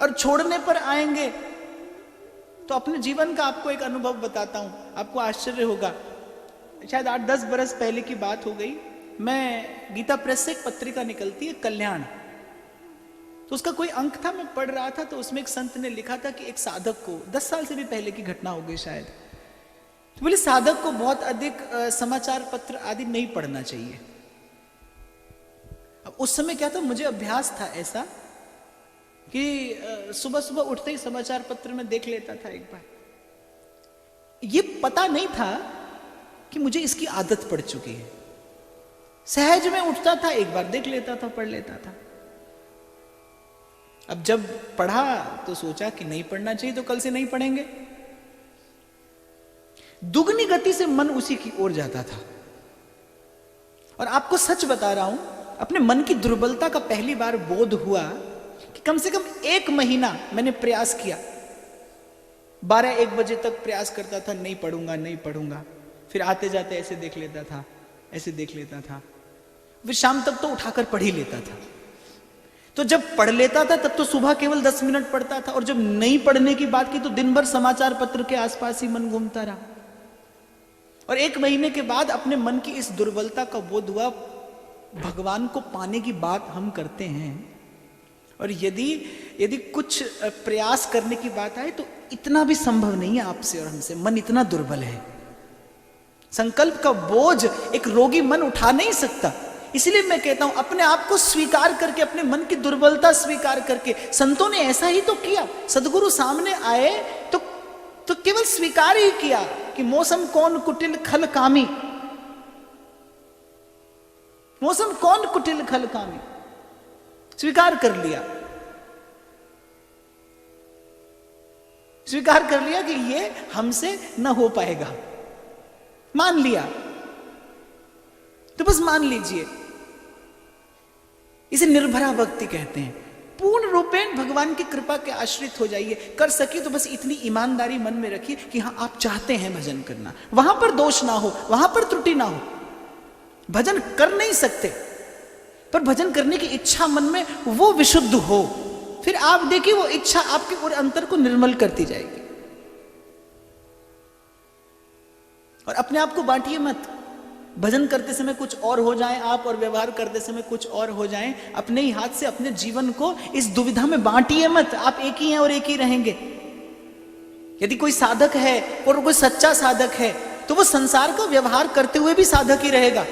और छोड़ने पर आएंगे तो अपने जीवन का आपको एक अनुभव बताता हूं, आपको आश्चर्य होगा। शायद 8-10 बरस पहले की बात हो गई। मैं गीता प्रेस से एक पत्रिका निकलती है कल्याण, तो उसका कोई अंक था, मैं पढ़ रहा था, तो उसमें एक संत ने लिखा था कि एक साधक को, 10 साल से भी पहले की घटना हो गई शायद, तो बोले साधक को बहुत अधिक समाचार पत्र आदि नहीं पढ़ना चाहिए। अब उस समय क्या था, मुझे अभ्यास था ऐसा कि सुबह सुबह उठते ही समाचार पत्र में देख लेता था एक बार। ये पता नहीं था कि मुझे इसकी आदत पड़ चुकी है। सहज में उठता था, एक बार देख लेता था, पढ़ लेता था। अब जब पढ़ा तो सोचा कि नहीं पढ़ना चाहिए, तो कल से नहीं पढ़ेंगे। दुगनी गति से मन उसी की ओर जाता था। और आपको सच बता रहा हूं, अपने मन की दुर्बलता का पहली बार बोध हुआ कि कम से कम 1 महीना मैंने प्रयास किया। 12-1 बजे तक प्रयास करता था, नहीं पढ़ूंगा नहीं पढ़ूंगा, फिर आते जाते ऐसे देख लेता था, ऐसे देख लेता था, फिर शाम तक तो उठाकर पढ़ ही लेता था। तो जब पढ़ लेता था तब तो सुबह केवल 10 मिनट पढ़ता था, और जब नहीं पढ़ने की बात की तो दिन भर समाचार पत्र के आसपास ही मन घूमता रहा। और 1 महीने के बाद अपने मन की इस दुर्बलता का बोध हुआ। भगवान को पाने की बात हम करते हैं, और यदि कुछ प्रयास करने की बात आए तो इतना भी संभव नहीं है आपसे और हमसे। मन इतना दुर्बल है, संकल्प का बोझ एक रोगी मन उठा नहीं सकता। इसलिए मैं कहता हूं, अपने आप को स्वीकार करके, अपने मन की दुर्बलता स्वीकार करके, संतों ने ऐसा ही तो किया। सदगुरु सामने आए तो केवल स्वीकार ही किया कि मौसम कौन कुटिल खल कामी, मौसम कौन कुटिल खल कामी, स्वीकार कर लिया, स्वीकार कर लिया कि ये हमसे न हो पाएगा, मान लिया। तो बस मान लीजिए, इसे निर्भरा भक्ति कहते हैं। पूर्ण रूपेण भगवान की कृपा के आश्रित हो जाइए। कर सकी तो बस इतनी ईमानदारी मन में रखिए कि हाँ, आप चाहते हैं भजन करना, वहां पर दोष ना हो, वहां पर त्रुटि ना हो। भजन कर नहीं सकते, पर भजन करने की इच्छा मन में वो विशुद्ध हो, फिर आप देखिए वो इच्छा आपके और अंतर को निर्मल करती जाएगी। और अपने आप को बांटिए मत। भजन करते समय कुछ और हो जाए आप, और व्यवहार करते समय कुछ और हो जाए। अपने ही हाथ से अपने जीवन को इस दुविधा में बांटिए मत। आप एक ही हैं और एक ही रहेंगे। यदि कोई साधक है और कोई सच्चा साधक है तो वो संसार का व्यवहार करते हुए भी साधक ही रहेगा।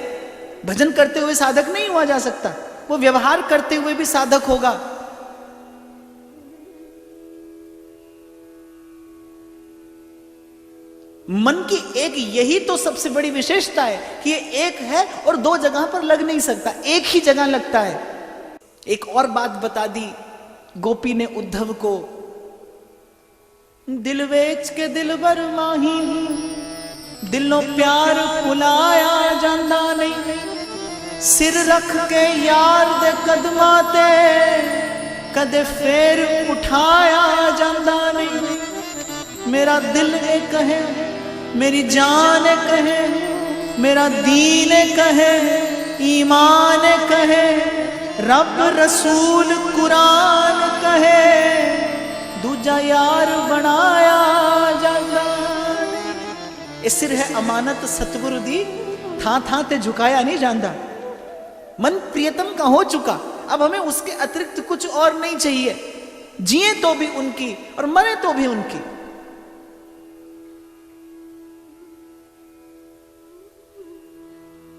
भजन करते हुए साधक नहीं हुआ जा सकता, वो व्यवहार करते हुए भी साधक होगा। मन की एक यही तो सबसे बड़ी विशेषता है कि ये एक है और 2 जगह पर लग नहीं सकता, एक ही जगह लगता है। एक और बात बता दी गोपी ने उद्धव को, दिल वेच के दिलबर माही, दिलों प्यार भुलाया जांदा नहीं, सिर रख के यार दे कदमां ते कदे फेर उठाया जांदा नहीं। मेरा दिल ए कहे, मेरी जान कहे, मेरा दीन कहे, ईमान कहे, रब रसूल कुरान कहे, दूजा यार बनाया जांदा। ये सिर है अमानत सतगुरु दी, थां थां ते झुकाया नहीं जांदा। मन प्रियतम का हो चुका, अब हमें उसके अतिरिक्त कुछ और नहीं चाहिए। जिए तो भी उनकी और मरे तो भी उनकी।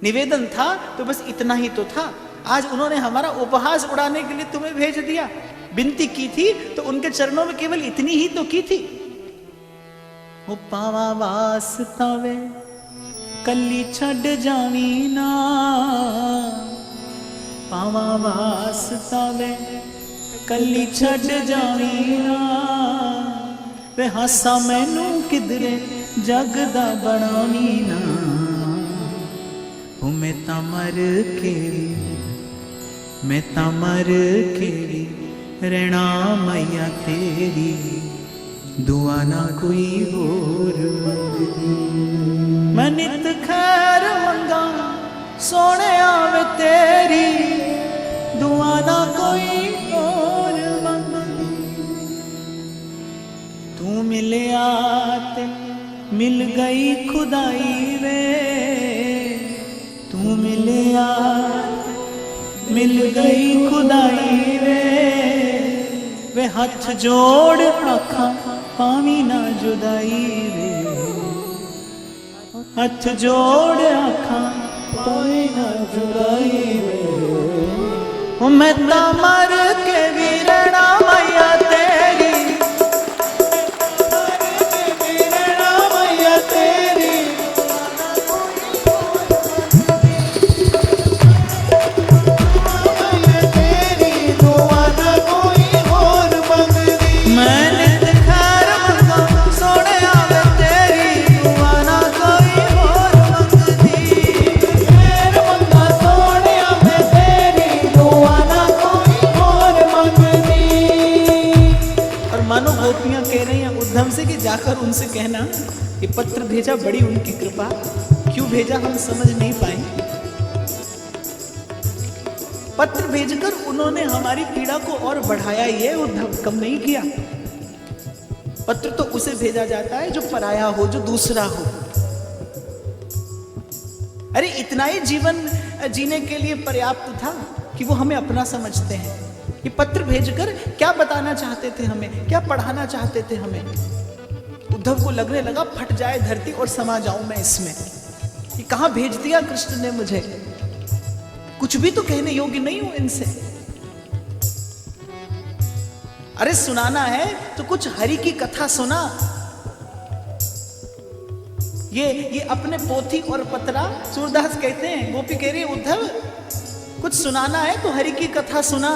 निवेदन था तो बस इतना ही तो था। आज उन्होंने हमारा उपहास उड़ाने के लिए तुम्हें भेज दिया। विनती की थी तो उनके चरणों में केवल इतनी ही तो की थी। वो पावा वास्ता वे कली छड़ जावी ना, पावा वास्ता वे कली छड़ जावी ना, वे हासा मैनू किधरे जग दा बनावी ना। मैं तमर केरी, मैं तमर केरी, रहना मैया तेरी, दुआ ना कोई होर मंगदी। मैं नित खैर मंगा सोने आवे तेरी, दुआ ना कोई होर मंगदी। मिले आते मिल गई खुदाई वे, तू मिले आते मिल गई खुदाई वे हाथ जोड़ आखा पावी ना जुदाई वे, हाथ जोड़ आखा पावी ना जुदाई वे। मैं ता मर के भी रहना मैया तेरी, उद्धव से कि जाकर उनसे कहना कि पत्र भेजा बड़ी उनकी कृपा, क्यों भेजा हम समझ नहीं पाए। पत्र भेजकर उन्होंने हमारी पीड़ा को और बढ़ाया, ये उद्धव कम नहीं किया। पत्र तो उसे भेजा जाता है जो पराया हो, जो दूसरा हो। अरे इतना ही जीवन जीने के लिए पर्याप्त था कि वो हमें अपना समझते हैं। ये पत्र भेजकर क्या बताना चाहते थे हमें, क्या पढ़ाना चाहते थे हमें। उद्धव को लगने लगा फट जाए धरती और समा जाऊं मैं इसमें। ये कहां भेज दिया कृष्ण ने मुझे, कुछ भी तो कहने योग्य नहीं हूं इनसे। अरे सुनाना है तो कुछ हरि की कथा सुना। ये अपने पोथी और पतरा, सूरदास कहते हैं, गोपी कह रही है उद्धव कुछ सुनाना है तो हरि की कथा सुना।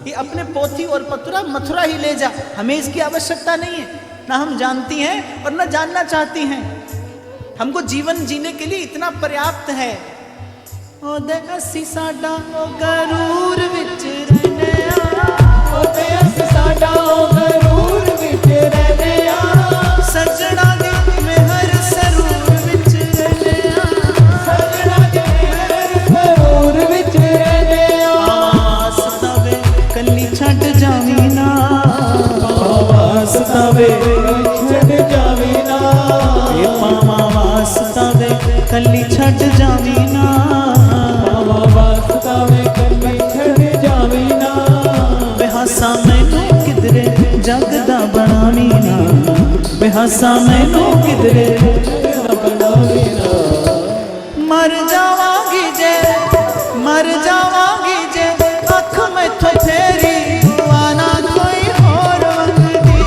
ये अपने पोथी और पतरा मथुरा ही ले जा, हमें इसकी आवश्यकता नहीं है, ना हम जानती हैं और ना जानना चाहती हैं। हमको जीवन जीने के लिए इतना पर्याप्त है। ओ दे अस्सी साडा ओ गरूर विच रहने आ, ओ दे अस्सी साडा ओ गरूर विच रहने आ, सजना दी मेहर सरूर विच रहने आ, सजना दी मेहर सरूर विच रहने आ, सतावे कल्ली छट जावी ना, सतावे छट जावी ना, ये पावा वासतावे कल्ली छट जावी ना, पावा वासतावे कल्ली छट जावी ना, बेहासा मैनू किधरे जगदा बनावी ना, बेहासा मैनू किधरे जगदा बनावी ना। मर जावांगी जे, मर जावांगी जे अख में तो तेरी आना कोई और वंगदी,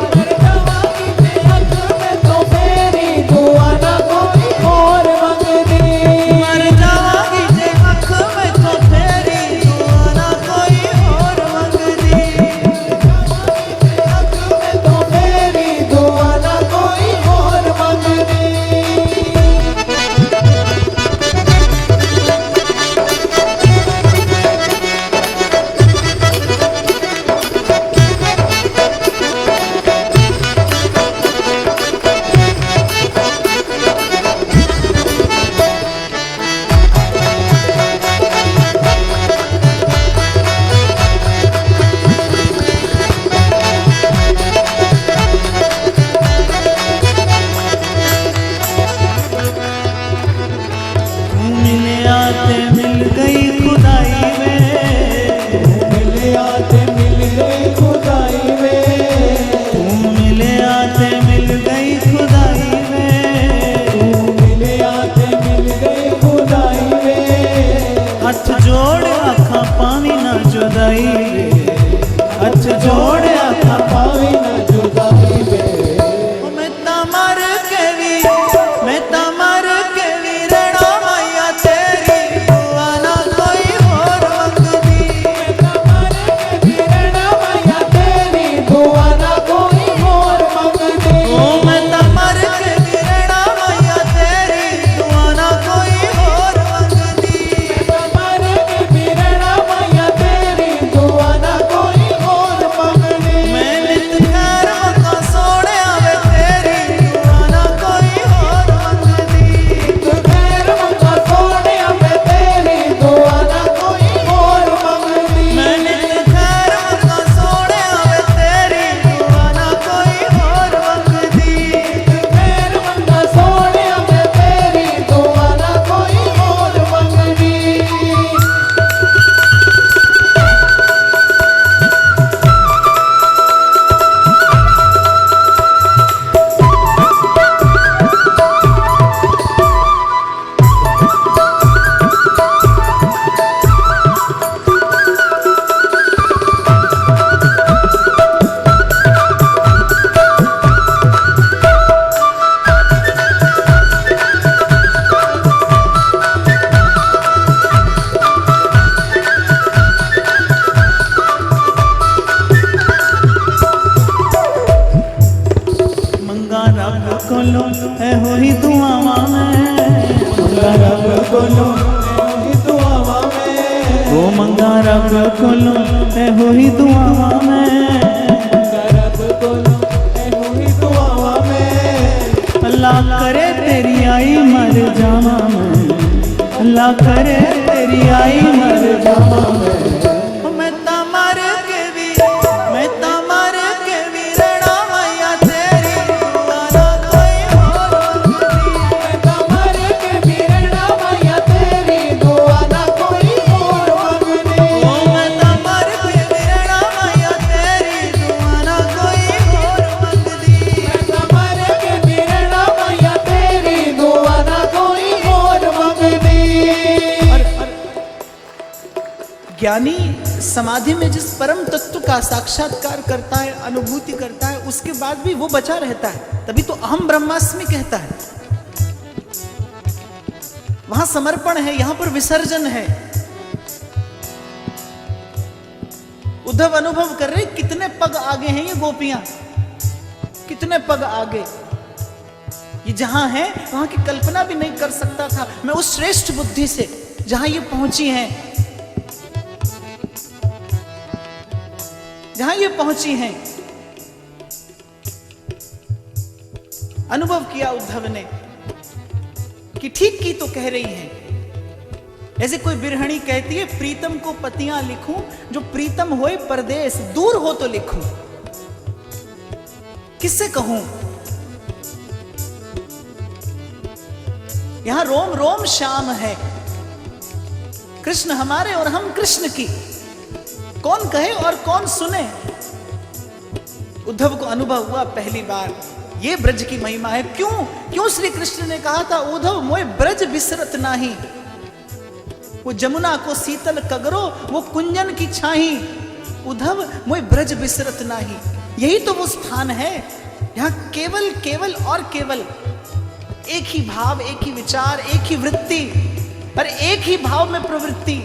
मर जावांगी जे अख में तो तेरी दुआना कोई और वंगदी, मर जावांगी जे अख में तो तेरी दुआना कोई और वंगदी, अख में तो तेरी दुआना कोई और वंगदी। एहो ही दुआवा में, मंगा रब कोलों एहो ही दुआवा में, ओ मंगा रब कोलों एहो ही दुआवा में, मंगा रब कोलों एहो ही दुआवा में। अल्लाह करे तेरी आई मर जावा मैं, अल्लाह करे तेरी आई मर जावा मैं। मैं तमर के वीर रणा मैया तेरी दुआना कोई और मंगदी, मैं तमर के वीर रणा मैया तेरी दुआना कोई और मंगदी, ओ मैं तमर के वीर रणा मैया तेरी दुआना कोई और मंगदी, मैं तमर के वीर रणा मैया तेरी दुआना कोई और मंगदी। ज्ञानी समाधि में जिस परम तत्व का साक्षात्कार करता है, अनुभूति करता है, उसके बाद भी वो बचा रहता है, तभी तो अहम ब्रह्मास्मि कहता है। वहां समर्पण है, यहां पर विसर्जन है। उद्धव अनुभव कर रहे कितने पग आगे हैं ये गोपियां, कितने पग आगे। ये जहां है वहां की कल्पना भी नहीं कर सकता था मैं उस श्रेष्ठ बुद्धि से जहां ये पहुंची हैं, जहां ये पहुंची हैं। अनुभव किया उद्धव ने कि ठीक की तो कह रही हैं। ऐसे कोई बिरहणी कहती है प्रीतम को पतियां लिखूं, जो प्रीतम होए परदेश, दूर हो तो लिखूं, किससे कहूं। यहां रोम रोम श्याम है, कृष्ण हमारे और हम कृष्ण की, कौन कहे और कौन सुने। उद्धव को अनुभव हुआ पहली बार ये ब्रज की महिमा है। क्यों श्री कृष्ण ने कहा था उद्धव मोए ब्रज बिसरत नाही, वो जमुना को शीतल कगरो वो कुंजन की छाही, उद्धव मोए ब्रज बिसरत नाही। यही तो वो स्थान है यहां केवल केवल और केवल एक ही भाव, एक ही विचार, एक ही वृत्ति, पर एक ही भाव में प्रवृत्ति,